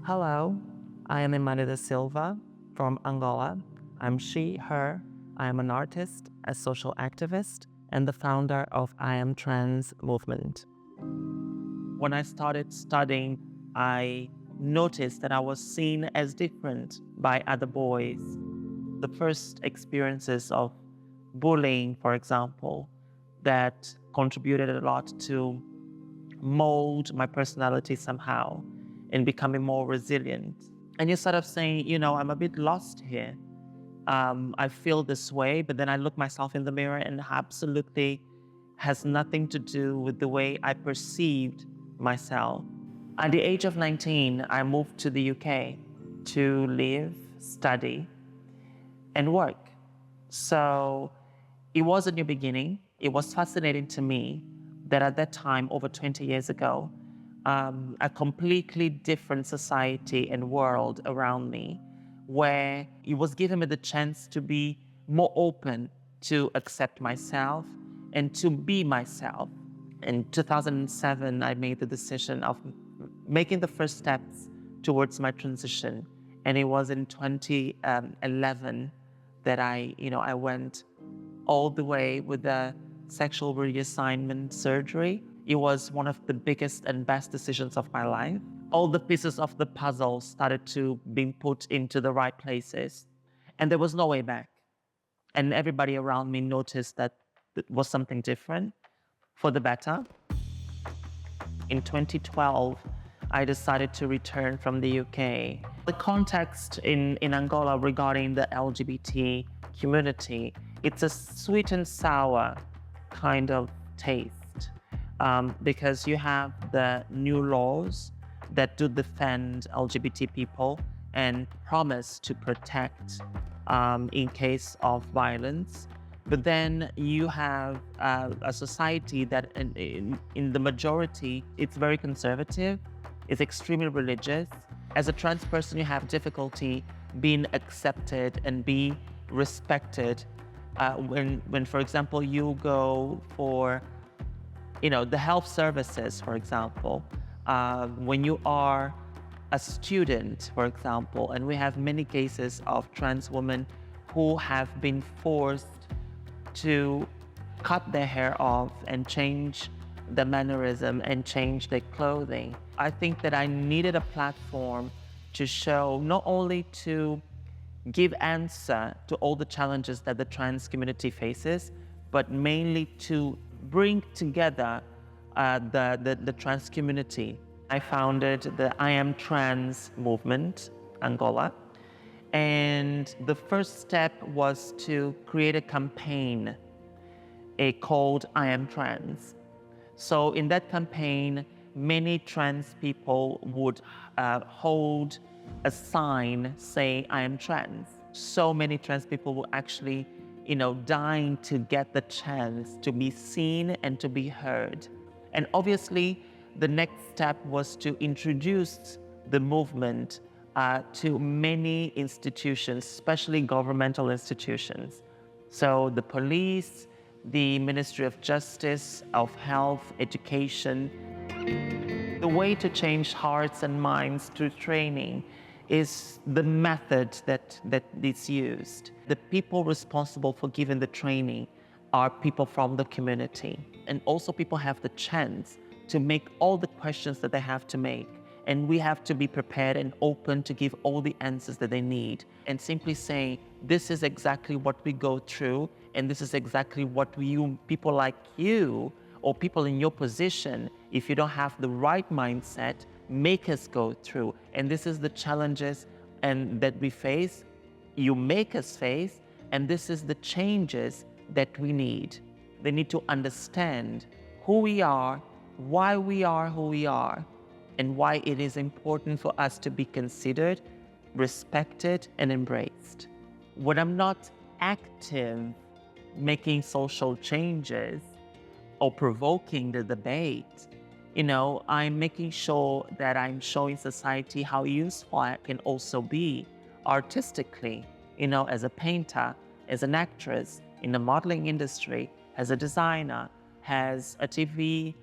Hello, I am Immani Da Silva from Angola. I'm she, her. I am an artist, a social activist, and the founder of I Am Trans movement. When I started studying, I noticed that I was seen as different by other boys. The first experiences of bullying, for example, that contributed a lot to mold my personality somehow and becoming more resilient. And you sort of saying, I'm a bit lost here. I feel this way, but then I look myself in the mirror and absolutely has nothing to do with the way I perceived myself. At the age of 19, I moved to the UK to live, study, and work. So it was a new beginning. It was fascinating to me that at that time, over 20 years ago, a completely different society and world around me, where it was giving me the chance to be more open to accept myself and to be myself. In 2007, I made the decision of making the first steps towards my transition. And it was in 2011 that I went all the way with the sexual reassignment surgery. It was one of the biggest and best decisions of my life. All the pieces of the puzzle started to be put into the right places, and there was no way back. And everybody around me noticed that it was something different for the better. In 2012, I decided to return from the UK. The context in Angola regarding the LGBT community, it's a sweet and sour kind of taste, because you have the new laws that do defend LGBT people and promise to protect in case of violence. But then you have a society that in the majority, it's very conservative, it's extremely religious. As a trans person, you have difficulty being accepted and be respected when, for example, you go for, the health services, for example, when you are a student, for example, and we have many cases of trans women who have been forced to cut their hair off and change the mannerism and change their clothing. I think that I needed a platform to show, not only to give answer to all the challenges that the trans community faces, but mainly to bring together the trans community. I founded the I Am Trans movement, Angola. And the first step was to create a campaign called I Am Trans. So in that campaign, many trans people would hold a sign saying, I am trans. So many trans people were actually, dying to get the chance to be seen and to be heard. And obviously, the next step was to introduce the movement to many institutions, especially governmental institutions. So the police, the Ministry of Justice, of Health, Education. The way to change hearts and minds through training is the method that is used. The people responsible for giving the training are people from the community. And also people have the chance to make all the questions that they have to make. And we have to be prepared and open to give all the answers that they need. And simply say, this is exactly what we go through, and this is exactly what people like you, or people in your position, if you don't have the right mindset, make us go through. And this is the challenges that we face, you make us face, and this is the changes that we need. They need to understand who we are, why we are who we are, and why it is important for us to be considered, respected, and embraced. When I'm not active making social changes or provoking the debate, I'm making sure that I'm showing society how useful I can also be artistically, as a painter, as an actress, in the modeling industry, as a designer, as a TV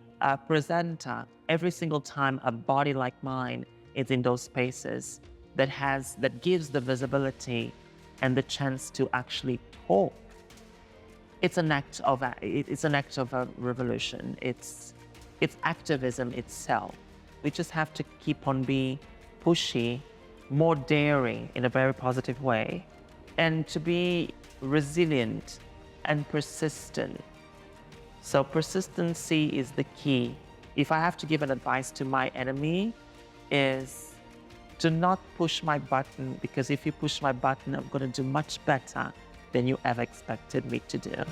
presenter. Every single time a body like mine it's in those spaces that gives the visibility and the chance to actually talk. It's an act of a revolution. It's activism itself. We just have to keep on being pushy, more daring in a very positive way, and to be resilient and persistent. So persistency is the key. If I have to give an advice to my enemy, is to not push my button, because if you push my button, I'm going to do much better than you ever expected me to do.